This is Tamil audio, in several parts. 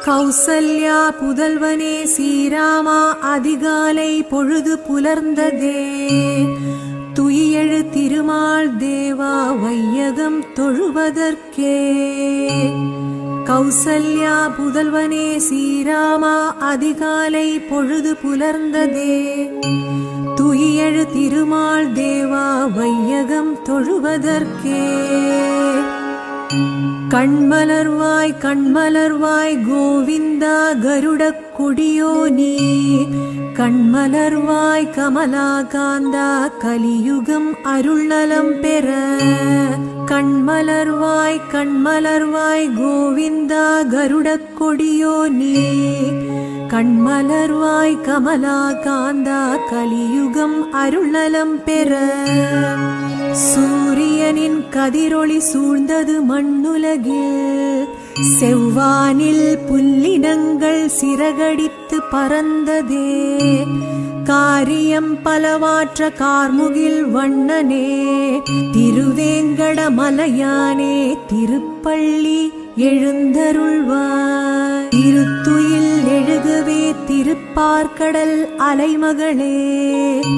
கௌசல்யா புதல்வனே ஸ்ரீராமா, அதிகாலை பொழுது புலர்ந்ததே. துயிலெழு திருமால் தேவா, வையகம் தொழுவதற்கே. கௌசல்யா புதல்வனே ஸ்ரீராமா, அதிகாலை பொழுது புலர்ந்ததே. துயிலெழு திருமால் தேவா, வையகம் தொழுவதற்கே. கண்மலர்வாய் கண்மலர்வாய் கோவிந்தா, கருடக் கொடியோனே. கண்மலர்வாய் கமலாகாந்தா, கலியுகம் அருள்நலம் பெற. கண்மலர்வாய் கண்மலர்வாய் கோவிந்தா, கருடக் கொடியோனே. கண்மலர்வாய் கமலாகாந்தா, கலியுகம் அருள்நலம் பெற. சூரியனின் கதிரொளி சூழ்ந்தது மண்ணுலகில். செவ்வானில் புல்லினங்கள் சிறகடித்து பறந்ததே. காரியம் பலவாற்ற கார்முகில் வண்ணனே. திருவேங்கடமலையானே, திருப்பள்ளி எழுந்தருள்வாய். திருத்துயில் எழுகவே திருப்பார்கடல் அலைமகளே.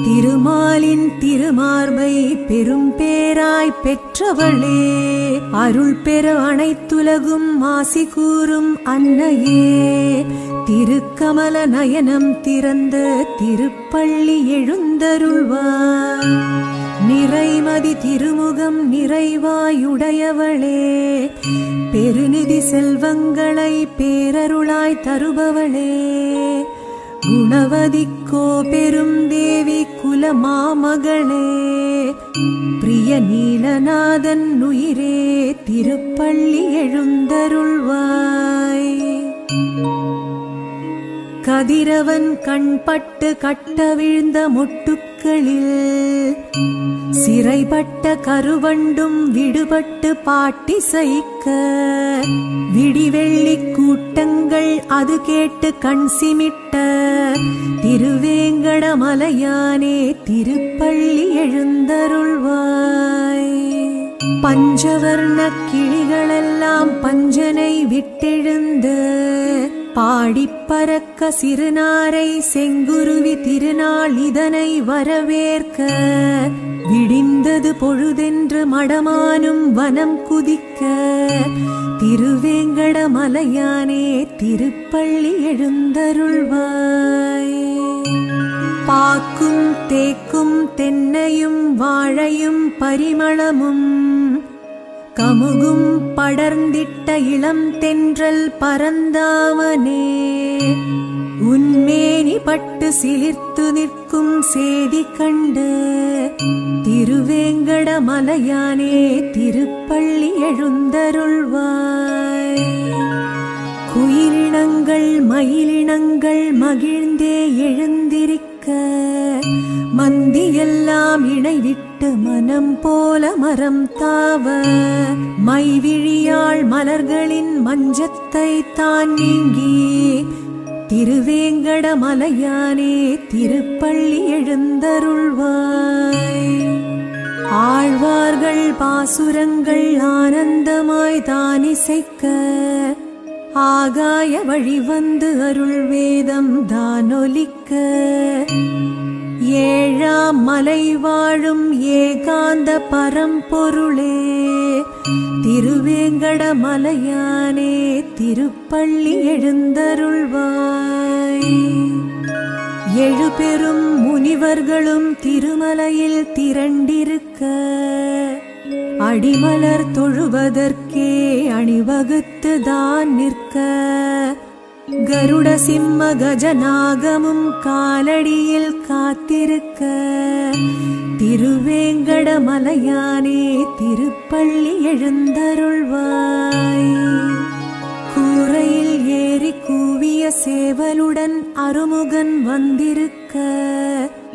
திருமாலின் திருமார்பை பெரும் பேராய் பெற்றவளே. அருள் பெற அனைத்துலகும் ஆசி கூறும் அன்னையே. திருக்கமல நயனம் திறந்த திருப்பள்ளி எழுந்தருள்வாய். நிறைமதி திருமுகம் நிறைவாயுடையவளே. பெருநிதி செல்வங்களை பேரருளாய் தருபவளே. குணவதிக்கோ பெரும் தேவி குலமாமகளே. பிரிய நீலநாதன் உயிரே, திருப்பள்ளி எழுந்தருள்வாய். கதிரவன் கண்பட்டு கட்ட விழுந்த மொட்டுக்களில். சிறைப்பட்ட கருவண்டும் விடுபட்டு பாட்டிசைக்க. விடிவெள்ளி கூட்டங்கள் அது கேட்டு கண் சிமிட்ட. திருவேங்கடமலையானே, திருப்பள்ளி எழுந்தருள்வாய். பஞ்சவர்ண கிளிகளெல்லாம் பஞ்சனை விட்டெழுந்து. பாடிப்பறக்க சிறுநாரை செங்குருவி திருநாள் இதனை வரவேற்க. விடிந்தது பொழுதென்று மடமானும் வனம் குதிக்க. திருவேங்கடமலையானே, திருப்பள்ளி எழுந்தருள்வாய். பாக்கும் தேக்கும் தென்னையும் வாழையும் பரிமளமும். கமுகும் படர்ந்திட்ட இளம் தென்றல் பரந்தாமனே. உன்மேனி பட்டு சிலிர்த்து நிற்கும் சேதி கண்டு. திருவேங்கடமலையானே, திருப்பள்ளி எழுந்தருள்வாய். குயிலினங்கள் மயிலினங்கள் மகிழ்ந்தே எழுந்திருக்க. மந்தியெல்லாம் இணைவிட்டு மனம் போல மரம் தாவ. மைவிழியாள் மலர்களின் மஞ்சத்தை தான் நீங்கி. திருவேங்கடமலையானே, திருப்பள்ளி எழுந்தருள்வாய். ஆழ்வார்கள் பாசுரங்கள் ஆனந்தமாய் தானிசைக்க. ஆகாய வழி வந்து அருள் வேதம் தானொலிக்க. ஏழாம் மலை வாழும் ஏகாந்த பரம்பொருளே. திருவேங்கடமலையானே, திருப்பள்ளி எழுந்தருள்வாய். எழுபெரும் முனிவர்களும் திருமலையில் திரண்டிருக்க. அடிமலர் தொழுவதற்கே அணிவகுத்து தான் நிற்க. கருட சிம்ம கஜநாகமும் காலடியில் காத்திருக்க. திருவேங்கடமலையானே, திருப்பள்ளி எழுந்தருள்வாய். கூரையில் ஏறி கூவிய சேவலுடன் அருமுகன் வந்திருக்க.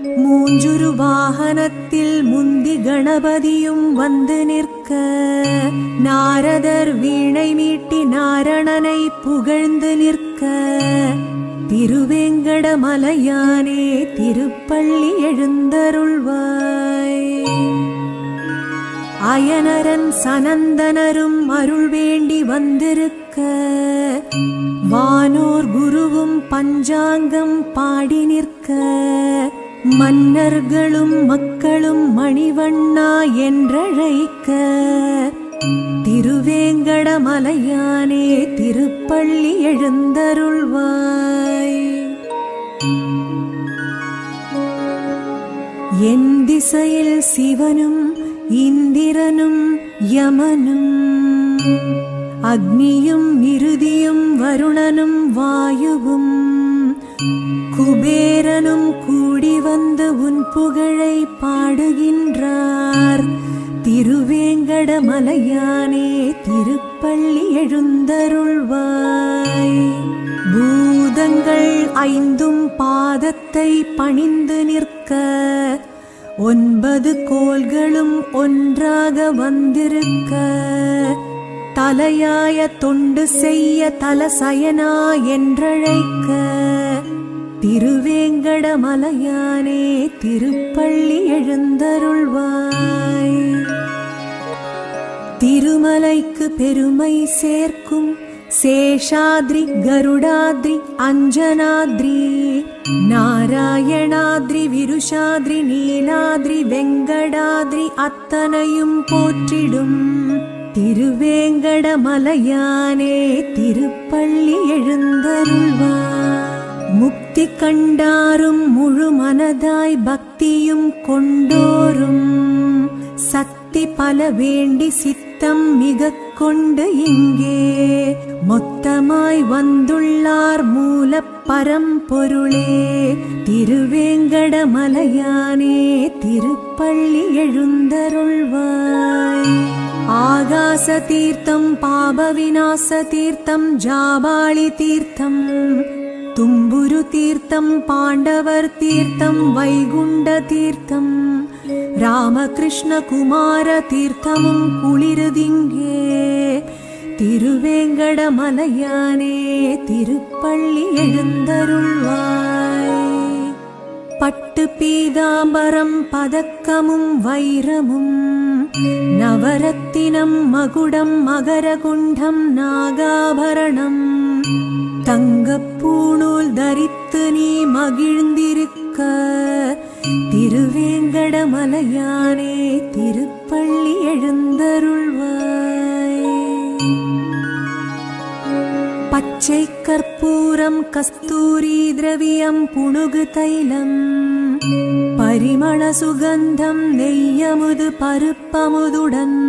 மூஞ்சுரு வாகனத்தில் முந்தி கணபதியும் வந்து நிற்க. நாரதர் வீணை மீட்டி நாரணனை புகழ்ந்து நிற்க. திருவேங்கடமலையானே, திருப்பள்ளி எழுந்தருள்வாய். அயனரன் சனந்தனரும் அருள் வேண்டி வந்திருக்க. வானோர் குருவும் பஞ்சாங்கம் பாடி நிற்க மன்னர்களும் மக்களும் மணிவண்ணா என்றழைக்க திருவேங்கடமலையானே திருப்பள்ளி எழுந்தருள்வாய். என் திசையில் சிவனும் இந்திரனும் யமனும் அக்னியும் இறுதியும் வருணனும் வாயுவும் குபேரனும் கூடி வந்து உன் புகழை பாடுகின்றார். திருவேங்கடமலையானே திருப்பள்ளி எழுந்தருள்வாய். பூதங்கள் ஐந்தும் பாதத்தை பணிந்து நிற்க 9 கோள்களும் ஒன்றாக வந்திருக்க தலையாய தொண்டு செய்ய தலசயனா என்றழைக்க திருவேங்கடமலையானே திருப்பள்ளி எழுந்தருள்வாய். திருமலைக்கு பெருமை சேர்க்கும் சேஷாத்ரி கருடாத்ரி அஞ்சனாத்ரி நாராயணாத்ரி விருஷாத்ரி நீலாத்ரி வெங்கடாத்ரி அத்தனையும் போற்றிடும் திருவேங்கடமலையானே திருப்பள்ளி எழுந்தருள்வாய். முக்தி கண்டாரும் முழு மனதாய் பக்தியும் கொண்டோரும் சக்தி பல வேண்டி சித்தம் மிக கொண்டு இங்கே மொத்தமாய் வந்துள்ளார் மூல பரம்பொருளே திருவேங்கடமலையானே திருப்பள்ளி எழுந்தருள்வாய். ஆகாச தீர்த்தம் பாப விநாச தீர்த்தம் ஜாபாளி தீர்த்தம் தும்புரு தீர்த்தம் பாண்டவர் தீர்த்தம் வைகுண்ட தீர்த்தம் ராமகிருஷ்ண குமார தீர்த்தமும் குளிருதிங்கே திருவேங்கடமலையானே திருப்பள்ளி எழுந்தருள்வாய். பட்டு பீதாம்பரம் பதக்கமும் வைரமும் நவரத்தினம் மகுடம் மகரகுண்டம் நாகாபரணம் தங்கப்பூணூல் தரித்து நீ மகிழ்ந்திருக்க திருவேங்கடமலையானே திருப்பள்ளி எழுந்தருள்வாய். பச்சை கற்பூரம் கஸ்தூரி திரவியம் புணுகு தைலம் பரிமள சுகந்தம் நெய்யமுது பருப்பமுதுடன்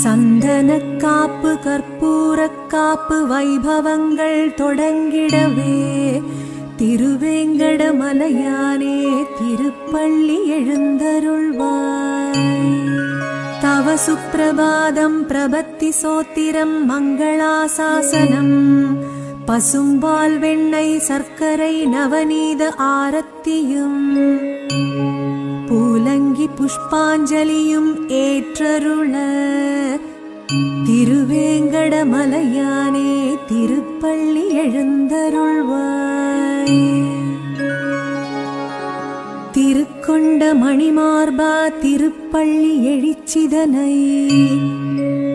சந்தன காப்பு கற்பூர காப்பு வைபவங்கள் தொடங்கிடவே திருவேங்கடமலையானே திருப்பள்ளி எழுந்தருள்வாய். தவ சுப்பிரபாதம் பிரபத்தி சோத்திரம் மங்களாசாசனம் பசும்பால் வெண்ணெய் சர்க்கரை நவநீத ஆரத்தியும் பூலங்கி புஷ்பாஞ்சலியும் ஏற்றருள திருவேங்கடமலையானே திருப்பள்ளி எழுந்தருள்வாய். திருக்கொண்ட மணிமார்பா திருப்பள்ளி எழுச்சிதனை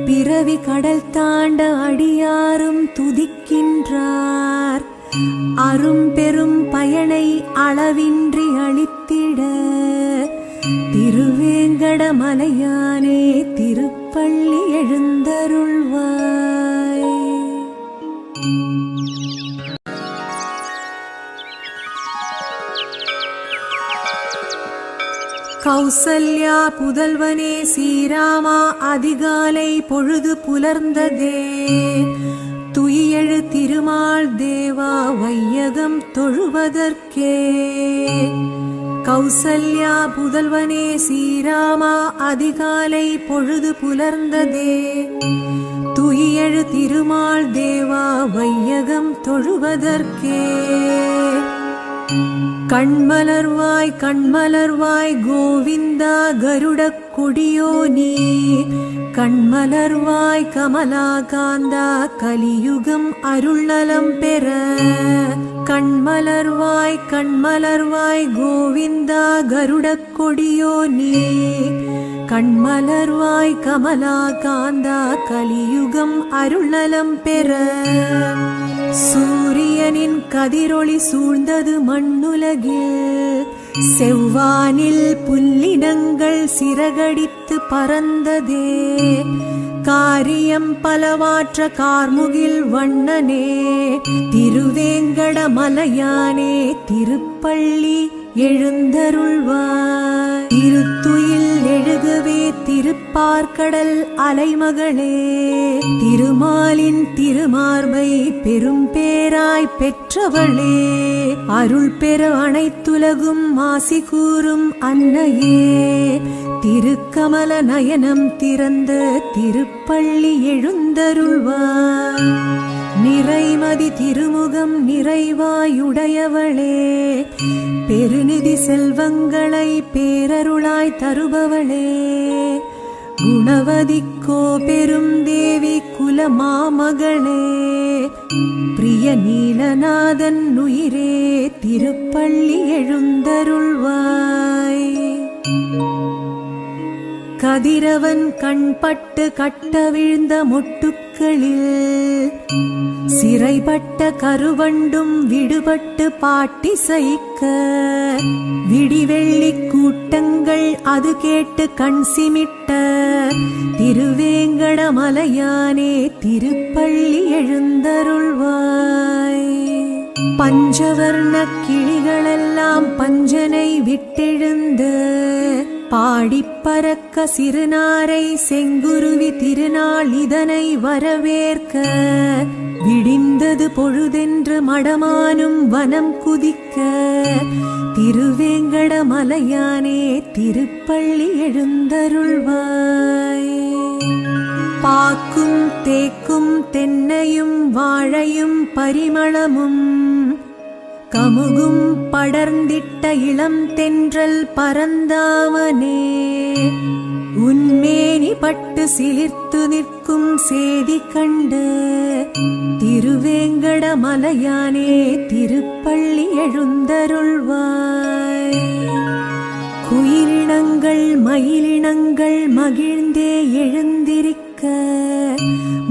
பிறவி கடல் தாண்ட அடியாரும் துதிக்கின்றார். அரும் பெரும் பயனை அளவின்றி அளித்திட திருவேங்கடமலையானே திருப்பள்ளி எழுந்தருள்வாய். கௌசல்யா புதல்வனே ஸ்ரீராமா அதிகாலை பொழுது புலர்ந்ததே துயிலெழு திருமால் தேவா வையகம் தொழுவதற்கே. கௌசல்யா புதல்வனே ஸ்ரீராமா அதிகாலை பொழுது புலர்ந்ததே துயிலெழு திருமால் தேவா வையகம் தொழுவதற்கே. கண்மலர்வாய் கண்மலர்வாய் கோவிந்தா கருடக் கொடியோ நீ கண்மலர்வாய் கமலாகாந்தா கலியுகம் அருள்நலம் பெற. கண்மலர்வாய் கண்மலர்வாய் கோவிந்தா கருடக் கொடியோ நீ கண்மலர்வாய் கமலா காந்தா கலியுகம் அருள்நலம் பெற சூரியனின் கதிரொளி சூழ்ந்தது மண்ணுலகில் செவ்வானில் புல்லினங்கள் சிறகடித்து பறந்ததே காரியம் பலவாற்ற கார்முகில் வண்ணனே திருவேங்கடமலையானே திருப்பள்ளி எழுந்தருள்வாய் திருத்துயில் எழுகவே திருப்பார்கடல் அலைமகளே திருமாலின் திருமார்பை பெரும் பேராய் பெற்றவளே அருள் பெற அனைத்துலகும் ஆசி கூறும் அன்னையே திருக்கமல நயனம் திறந்த திருப்பள்ளி எழுந்தருள்வாய் நிறைமதி திருமுகம் நிறைவாயுடையவளே பெருநிதி செல்வங்களை பேரருளாய் தருபவளே குணவதிக்கோ பெரும் தேவி குலமாமகளே பிரிய நீலநாதன் உயிரே திருப்பள்ளி எழுந்தருள்வாய் கதிரவன் கண்பட்டு கட்ட விழுந்த மொட்டுக்களில் சிறைப்பட்ட கருவண்டும் விடுபட்டு பாட்டிசைக்க விடிவெள்ளி கூட்டங்கள் அது கேட்டு கண் சிமிட்ட திருவேங்கடமலையானே திருப்பள்ளி எழுந்தருள்வாய் பஞ்சவர்ண கிளிகளெல்லாம் பஞ்சனை விட்டெழுந்து பாடிப்பறக்க சிறுநாரை செங்குருவி திருநாள் இதனை வரவேற்க விடிந்தது பொழுதென்று மடமானும் வனம் குதிக்க திருவேங்கடமலையானே திருப்பள்ளி எழுந்தருள்வாய் பாக்கும் தேக்கும் தென்னையும் வாழையும் பரிமளமும் கமுகும் படர்ந்திட்ட இளம் தென்றல் பரந்தாமனே உன்மேனி பட்டு சிலிர்த்து நிற்கும் சேதி கண்டு திருவேங்கடமலையானே திருப்பள்ளி எழுந்தருள்வாய் குயிலினங்கள் மயிலினங்கள் மகிழ்ந்தே எழுந்திருக்க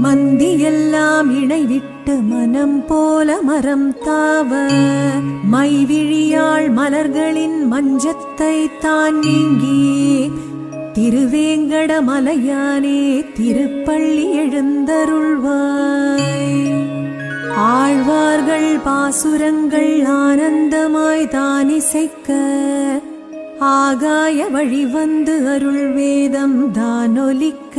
மந்தியெல்லாம் இணைவிட்டு மனம் போல மரம் தாவ மைவிழியாள் மலர்களின் மஞ்சத்தை தான் நீங்கி திருவேங்கடமலையானே திருப்பள்ளி எழுந்தருள்வாய் ஆழ்வார்கள் பாசுரங்கள் ஆனந்தமாய் தானிசைக்க ஆகாய வழி வந்து அருள் வேதம் தானொலிக்க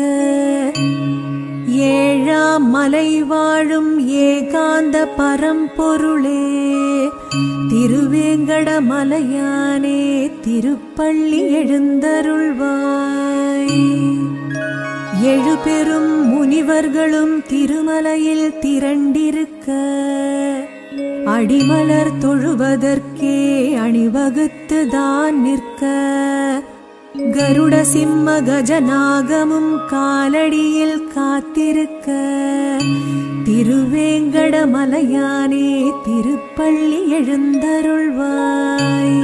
ஏழாம் மலை வாழும் ஏகாந்த பரம்பொருளே திருவேங்கடமலையானே திருப்பள்ளி எழுந்தருள்வாய் எழுபெரும் முனிவர்களும் திருமலையில் திரண்டிருக்க அடிமலர் தொழுவதற்கே அணிவகுத்துதான் நிற்க கருட சிம்ம கஜநாகமும் காலடியில் காத்திருக்க திருவேங்கடமலையானே திருப்பள்ளி எழுந்தருள்வாய்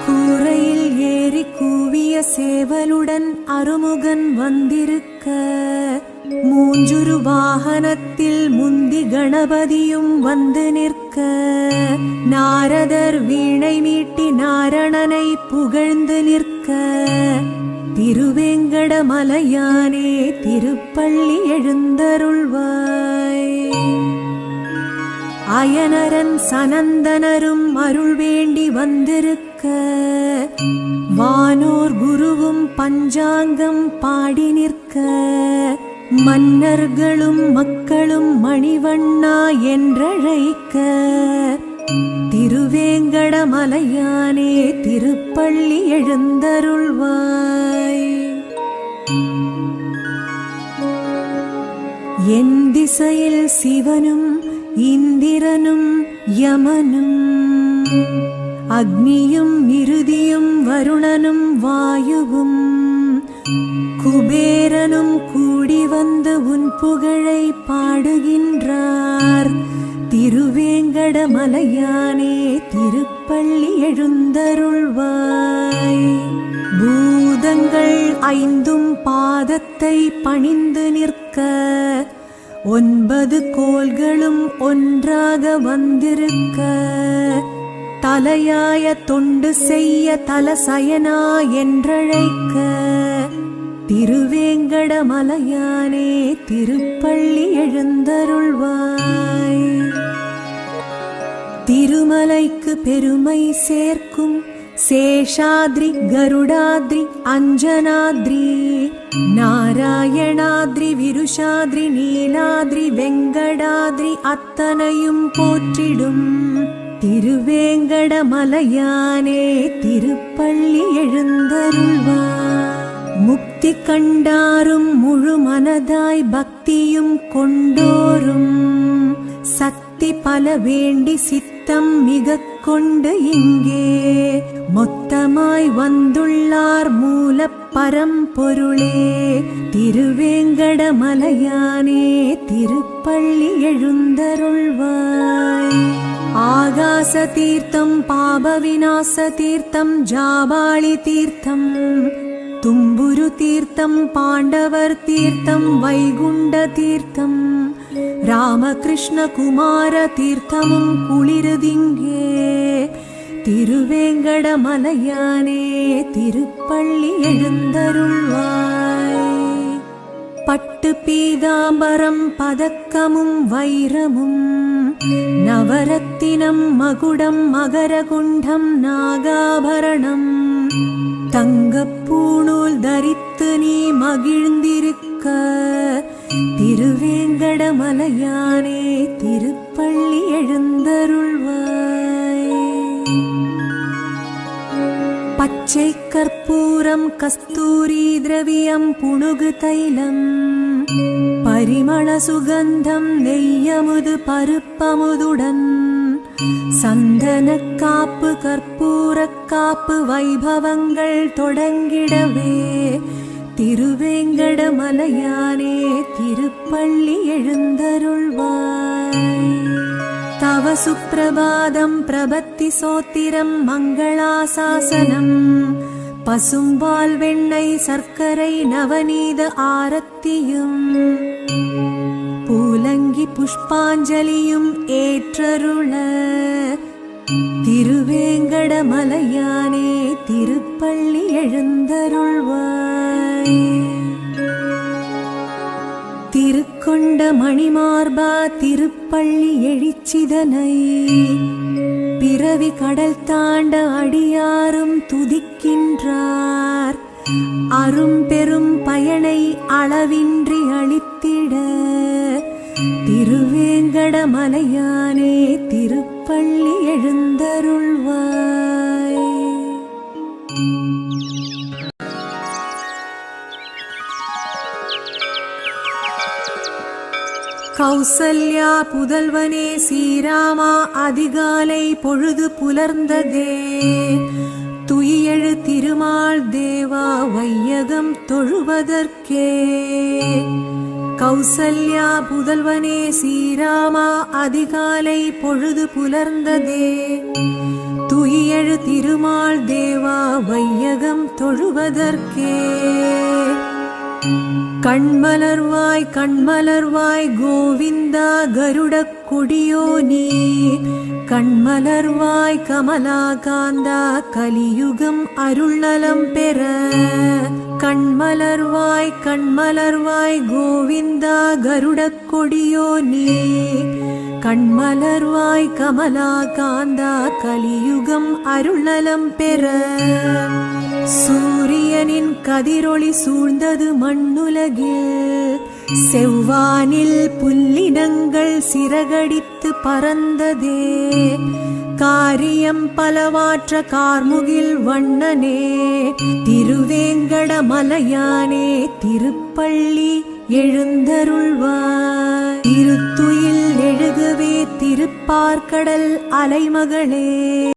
கூரையில் ஏறி கூவிய சேவலுடன் அருமுகன் வந்திருக்க மூஞ்சுரு வாகனத்தில் முந்தி கணபதியும் வந்து நிற்க நாரதர் வீணை மீட்டி நாரணனை புகழ்ந்து நிற்க திருவேங்கடமலையானே திருப்பள்ளி எழுந்தருள்வாய் அயனரன் சனந்தனரும் அருள் வேண்டி வந்திருக்க வானோர் குருவும் பஞ்சாங்கம் பாடி நிற்க மன்னர்களும் மக்களும் மணிவண்ணா என்றழைக்க திருவேங்கடமலையானே திருப்பள்ளி எழுந்தருள்வாய் என் திசையில் சிவனும் இந்திரனும் யமனும் அக்னியும் இறுதியும் வருணனும் வாயுவும் குபேரனும் கூடி வந்து உன் புகழை பாடுகின்றார் திருவேங்கடமலையானே திருப்பள்ளி எழுந்தருள்வாய் பூத பூதங்கள் ஐந்தும் பாதத்தை பணிந்து நிற்க 9 கோள்களும் ஒன்றாக வந்திருக்க தலையாய தொண்டு செய்ய தலசயனா என்றழைக்க திருவேங்கடமலையானே திருப்பள்ளி எழுந்தருள்வாய். திருமலைக்கு பெருமை சேர்க்கும் சேஷாத்ரி கருடாத்ரி அஞ்சனாத்ரி நாராயணாத்ரி விருஷாத்ரி நீலாத்ரி வெங்கடாத்ரி அத்தனையும் போற்றிடும் திருவேங்கடமலையானே திருப்பள்ளி எழுந்தருள்வாய். முக்தி கண்டாரும் முழு மனதாய் பக்தியும் கொண்டோரும் சக்தி பல வேண்டி சித்தம் மிக கொண்டு இங்கே மொத்தமாய் வந்துள்ளார் மூல பரம்பொருளே திருவேங்கடமலையானே திருப்பள்ளி எழுந்தருள்வாய். ஆகாச தீர்த்தம் பாப விநாச தீர்த்தம் ஜாபாளி தீர்த்தம் தும்புரு தீர்த்தம் பாண்டவர் தீர்த்தம் வைகுண்ட தீர்த்தம் ராமகிருஷ்ண குமார தீர்த்தமும் குளிருதிங்கே திருவேங்கடமலையானே திருப்பள்ளி எழுந்தருள்வாய். பட்டு பீதாம்பரம் பதக்கமும் வைரமும் நவரத்தினம் மகுடம் மகரகுண்டம் நாகாபரணம் தங்கப்பூணூல் தரித்து நீ மகிழ்ந்திருக்க திருவேங்கடமலையானே திருப்பள்ளி எழுந்தருள்வாய். பச்சை கற்பூரம் கஸ்தூரி திரவியம் புணுகு தைலம் பரிமள சுகந்தம் நெய்யமுது பருப்பமுதுடன் சந்தன காப்பு கற்பூர காப்பு வைபவங்கள் தொடங்கிடவே திருவேங்கடமலையானே திருப்பள்ளி எழுந்தருள்வாய். தவ சுப்பிரபாதம் பிரபத்தி சோத்திரம் மங்களாசாசனம் பசும்பால் வெண்ணெய் சர்க்கரை நவநீத ஆரத்தியும் பூலங்கி புஷ்பாஞ்சலியும் ஏற்றருள திருவேங்கடமலையானே திருப்பள்ளி எழுந்தருள்வாய். திருக்கொண்ட மணிமார்பா திருப்பள்ளி எழுச்சிதனை பிறவி கடல் தாண்ட அடியாரும் துதிக்கின்றார் அரும் பெரும் பயனை அளவின்றி அளித்திட திருவேங்கடமலையானே திருப்பள்ளி எழுந்தருள்வாய். கௌசல்யா புதல்வனே ஸ்ரீராமா அதிகாலை பொழுது புலர்ந்ததே துயிலெழு திருமால் தேவா வையகம் தொழுவதற்கே. கௌசல்யா புதல்வனே ஸ்ரீராமா அதிகாலை பொழுது புலர்ந்ததே துயிலெழு திருமால் தேவா வையகம் தொழுவதற்கே. கண்மலர்வாய் கண்மலர்வாய் கோவிந்தா கருடக் கொடியோனி கண்மலர்வாய் கமலாகாந்தா கலியுகம் அருள்நலம் பெற. கண்மலர்வாய் கண்மலர்வாய் கோவிந்தா கருடக் கொடியோனி கண்மலர்வாய் கமலாகாந்தா கலியுகம் அருள்நலம் பெற. சூரியனின் கதிரொளி சூழ்ந்தது மண்ணுலகில் செவ்வானில் புல்லினங்கள் சிறகடித்து பறந்ததே காரியம் பலவாற்ற கார்முகில் வண்ணனே திருவேங்கடமலையானே திருப்பள்ளி எழுந்தருள்வாய். திருத்துயில் எழுகவே திருப்பார்கடல் அலைமகளே